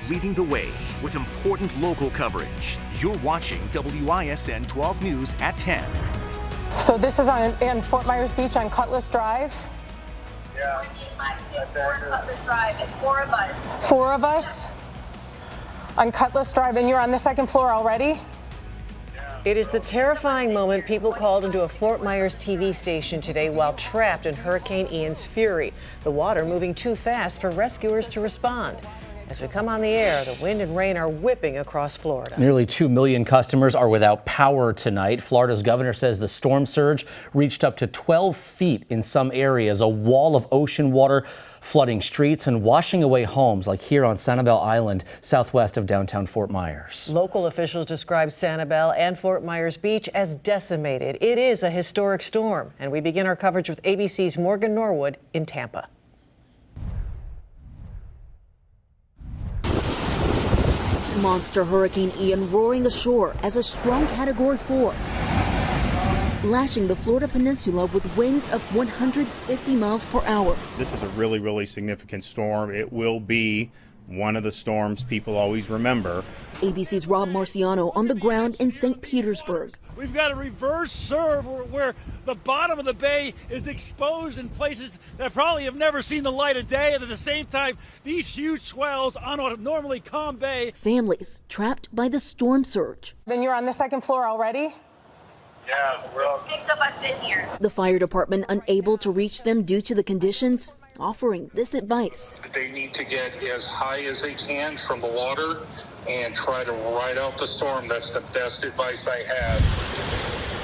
leading the way with important local coverage. You're watching WISN 12 News at 10. So this is in Fort Myers Beach on Cutlass Drive? Yeah. Cutlass Drive. It's 4 of us. 4 of us on Cutlass Drive, and you're on the 2nd floor already? It is the terrifying moment people called into a Fort Myers TV station today while trapped in Hurricane Ian's fury. The water moving too fast for rescuers to respond. As we come on the air, the wind and rain are whipping across Florida. Nearly 2 million customers are without power tonight. Florida's governor says the storm surge reached up to 12 feet in some areas, a wall of ocean water flooding streets and washing away homes like here on Sanibel Island, southwest of downtown Fort Myers. Local officials describe Sanibel and Fort Myers Beach as decimated. It is a historic storm, and we begin our coverage with ABC's Morgan Norwood in Tampa. Monster Hurricane Ian roaring ashore as a strong Category 4, lashing the Florida peninsula with winds of 150 miles per hour. This is a really, really significant storm. It will be one of the storms people always remember. ABC's Rob Marciano on the ground in St. Petersburg. We've got a reverse serve where the bottom of the bay is exposed in places that probably have never seen the light of day, and at the same time, these huge swells on a normally calm bay. Families trapped by the storm surge. Then you're on the 2nd floor already? Yeah, we're all 6 of us in here. The fire department unable to reach them due to the conditions, offering this advice. They need to get as high as they can from the water and try to ride out the storm. That's the best advice I have.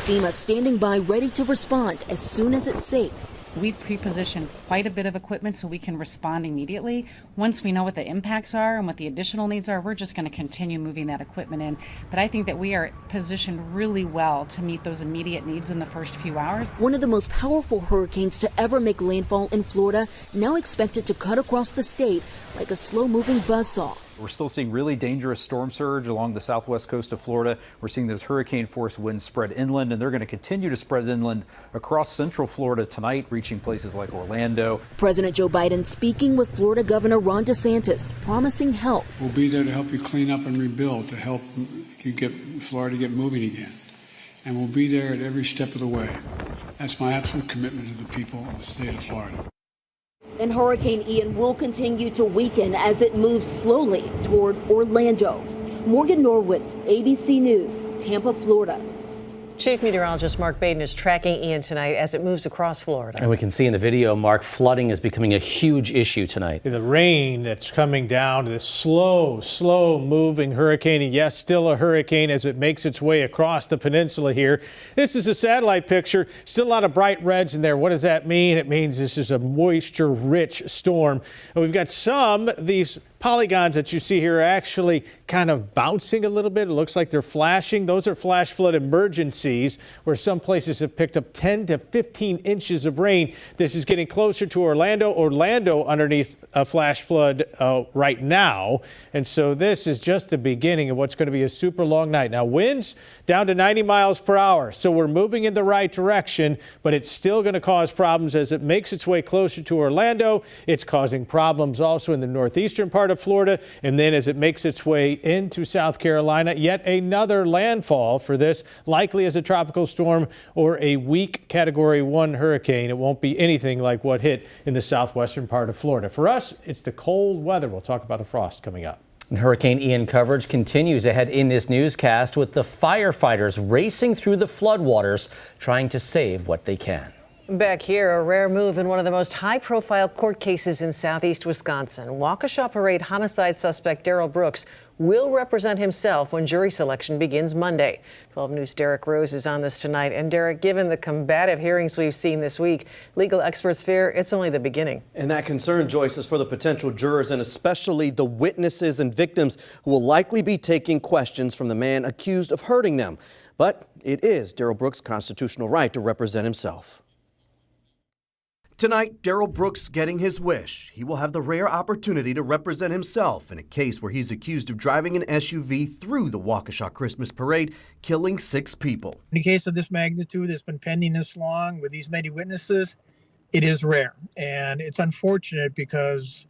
FEMA standing by ready to respond as soon as it's safe. We've pre-positioned quite a bit of equipment so we can respond immediately. Once we know what the impacts are and what the additional needs are, we're just going to continue moving that equipment in. But I think that we are positioned really well to meet those immediate needs in the first few hours. One of the most powerful hurricanes to ever make landfall in Florida, now expected to cut across the state like a slow-moving buzzsaw. We're still seeing really dangerous storm surge along the southwest coast of Florida. We're seeing those hurricane-force winds spread inland, and they're going to continue to spread inland across central Florida tonight, reaching places like Orlando. President Joe Biden speaking with Florida Governor Ron DeSantis, promising help. We'll be there to help you clean up and rebuild, to help you get Florida get moving again. And we'll be there at every step of the way. That's my absolute commitment to the people of the state of Florida. And Hurricane Ian will continue to weaken as it moves slowly toward Orlando. Morgan Norwood, ABC News, Tampa, Florida. Chief Meteorologist Mark Baden is tracking Ian tonight as it moves across Florida. And we can see in the video, Mark, flooding is becoming a huge issue tonight. The rain that's coming down, this slow moving hurricane, and yes, still a hurricane as it makes its way across the peninsula here. This is a satellite picture, still a lot of bright reds in there. What does that mean? It means this is a moisture-rich storm. And we've got these polygons that you see here are actually kind of bouncing a little bit. It looks like they're flashing. Those are flash flood emergencies where some places have picked up 10 to 15 inches of rain. This is getting closer to Orlando. Orlando underneath a flash flood right now. And so this is just the beginning of what's going to be a super long night. Now winds down to 90 miles per hour. So we're moving in the right direction, but it's still going to cause problems as it makes its way closer to Orlando. It's causing problems also in the northeastern part of Florida, and then as it makes its way into South Carolina, yet another landfall for this, likely as a tropical storm or a weak Category 1 hurricane. It won't be anything like what hit in the southwestern part of Florida. For us, it's the cold weather. We'll talk about a frost coming up. And Hurricane Ian coverage continues ahead in this newscast with the firefighters racing through the floodwaters, trying to save what they can. Back here, a rare move in one of the most high-profile court cases in southeast Wisconsin. Waukesha Parade homicide suspect Darrell Brooks will represent himself when jury selection begins Monday. 12 News' Derek Rose is on this tonight. And Derek, given the combative hearings we've seen this week, legal experts fear it's only the beginning. And that concern, Joyce, is for the potential jurors and especially the witnesses and victims who will likely be taking questions from the man accused of hurting them. But it is Darrell Brooks' constitutional right to represent himself. Tonight, Darrell Brooks getting his wish. He will have the rare opportunity to represent himself in a case where he's accused of driving an SUV through the Waukesha Christmas Parade, killing 6 people. In a case of this magnitude that's been pending this long with these many witnesses, it is rare. And it's unfortunate because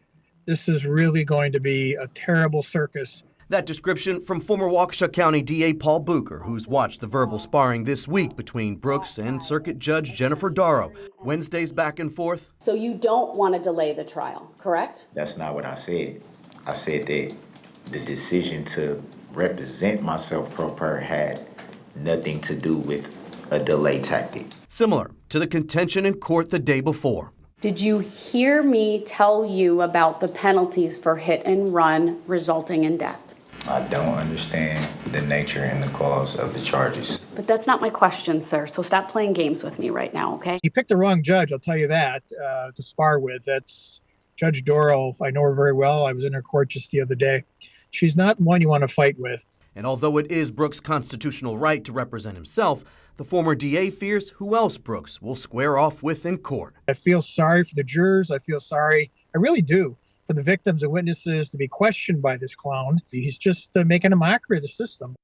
This is really going to be a terrible circus. That description from former Waukesha County DA Paul Bucher, who's watched the verbal sparring this week between Brooks and Circuit Judge Jennifer Darrow. Wednesday's back and forth. So you don't want to delay the trial, correct? That's not what I said. I said that the decision to represent myself pro per had nothing to do with a delay tactic. Similar to the contention in court the day before. Did you hear me tell you about the penalties for hit and run resulting in death? I don't understand the nature and the cause of the charges. But that's not my question, sir, so stop playing games with me right now, okay? You picked the wrong judge, I'll tell you that, to spar with. That's Judge Darrow. I know her very well. I was in her court just the other day. She's not one you want to fight with. And although it is Brooks' constitutional right to represent himself, the former DA fears who else Brooks will square off with in court. I feel sorry for the jurors. I feel sorry, I really do, for the victims and witnesses to be questioned by this clown. He's just making a mockery of the system.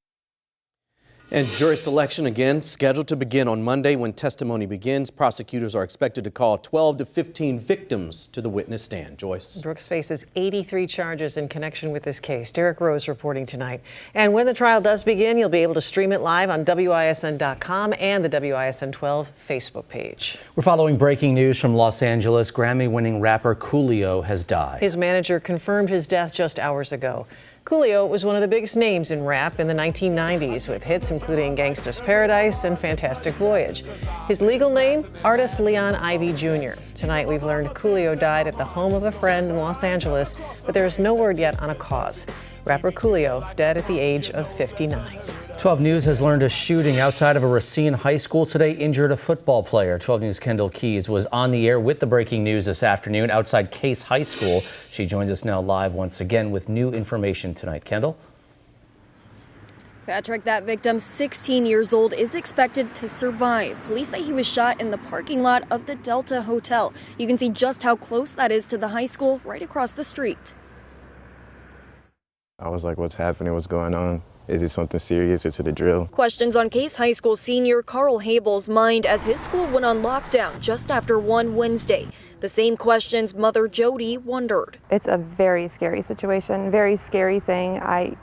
And jury selection again scheduled to begin on Monday when testimony begins. Prosecutors are expected to call 12 to 15 victims to the witness stand. Joyce. Brooks faces 83 charges in connection with this case. Derek Rose reporting tonight. And when the trial does begin, you'll be able to stream it live on WISN.com and the WISN 12 Facebook page. We're following breaking news from Los Angeles. Grammy-winning rapper Coolio has died. His manager confirmed his death just hours ago. Coolio was one of the biggest names in rap in the 1990s, with hits including Gangsta's Paradise and Fantastic Voyage. His legal name, artist Leon Ivy Jr. Tonight we've learned Coolio died at the home of a friend in Los Angeles, but there is no word yet on a cause. Rapper Coolio dead at the age of 59. 12 News has learned a shooting outside of a Racine high school today injured a football player. 12 News' Kendall Keys was on the air with the breaking news this afternoon outside Case High School. She joins us now live once again with new information tonight. Kendall? Patrick, that victim, 16 years old, is expected to survive. Police say he was shot in the parking lot of the Delta Hotel. You can see just how close that is to the high school right across the street. I was like, what's happening? What's going on? Is it something serious? Is it a drill? Questions on Case High School senior Carl Habel's mind as his school went on lockdown just after 1 Wednesday. The same questions mother Jody wondered. It's a very scary situation, very scary thing. I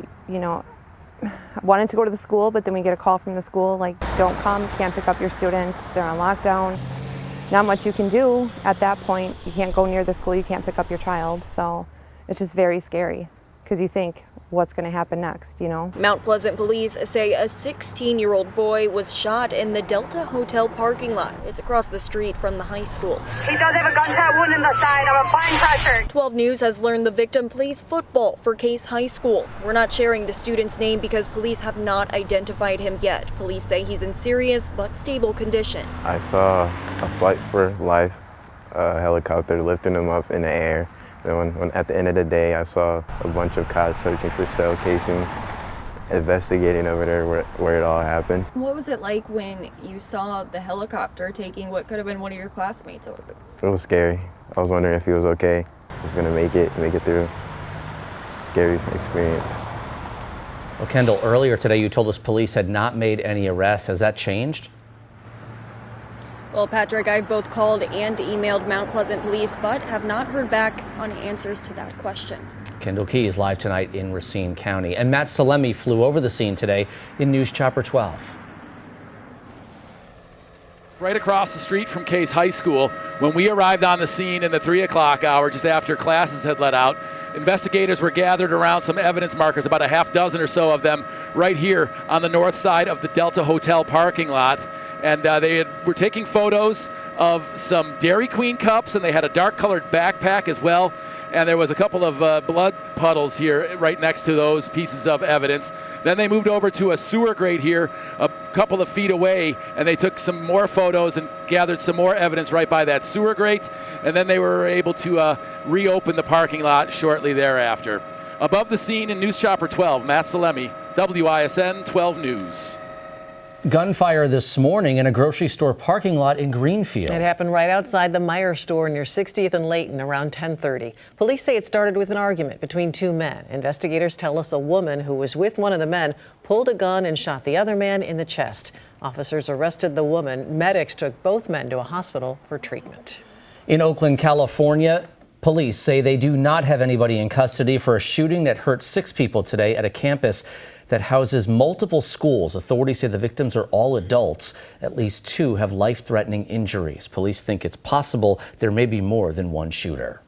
wanted to go to the school, but then we get a call from the school like, don't come, can't pick up your students, they're on lockdown. Not much you can do at that point. You can't go near the school, you can't pick up your child. So it's just very scary because you think, what's going to happen next, Mount Pleasant police say a 16-year-old boy was shot in the Delta Hotel parking lot. It's across the street from the high school. He does have a gunshot wound in the side. I'm applying pressure. 12 News has learned the victim plays football for Case High School. We're not sharing the student's name because police have not identified him yet. Police say he's in serious but stable condition. I saw a fight for life, a helicopter lifting him up in the air. Then when at the end of the day, I saw a bunch of cops searching for shell casings, investigating over there where it all happened. What was it like when you saw the helicopter taking what could have been one of your classmates over? It was scary. I was wondering if he was okay. He was gonna make it through. It's a scary experience. Well, Kendall, earlier today you told us police had not made any arrests. Has that changed? Well, Patrick, I've both called and emailed Mount Pleasant police, but have not heard back on answers to that question. Kendall Key is live tonight in Racine County. And Matt Salemi flew over the scene today in News Chopper 12. Right across the street from Case High School, when we arrived on the scene in the 3 o'clock hour, just after classes had let out, investigators were gathered around some evidence markers, about a half dozen or so of them, right here on the north side of the Delta Hotel parking lot. And they were taking photos of some Dairy Queen cups, and they had a dark-colored backpack as well. And there was a couple of blood puddles here right next to those pieces of evidence. Then they moved over to a sewer grate here a couple of feet away, and they took some more photos and gathered some more evidence right by that sewer grate. And then they were able to reopen the parking lot shortly thereafter. Above the scene in News Chopper 12, Matt Salemi, WISN 12 News. Gunfire this morning in a grocery store parking lot in Greenfield. It happened right outside the Meijer store near 60th and Layton around 10:30. Police say it started with an argument between two men. Investigators tell us a woman who was with one of the men pulled a gun and shot the other man in the chest. Officers arrested the woman. Medics took both men to a hospital for treatment. In Oakland, California, Police say they do not have anybody in custody for a shooting that hurt 6 people today at a campus that houses multiple schools. Authorities say the victims are all adults. At least 2 have life-threatening injuries. Police think it's possible there may be more than one shooter.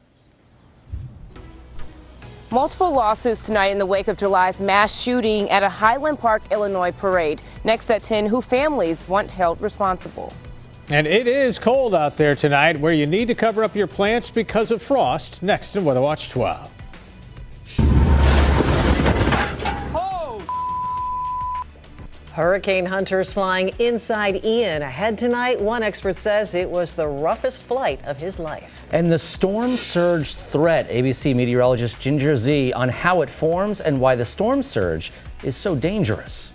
Multiple lawsuits tonight in the wake of July's mass shooting at a Highland Park, Illinois parade. Next at 10, who families want held responsible. And it is cold out there tonight, where you need to cover up your plants because of frost. Next in Weather Watch 12. Hurricane hunters flying inside Ian. Ahead tonight, one expert says it was the roughest flight of his life. And the storm surge threat. ABC meteorologist Ginger Z on how it forms and why the storm surge is so dangerous.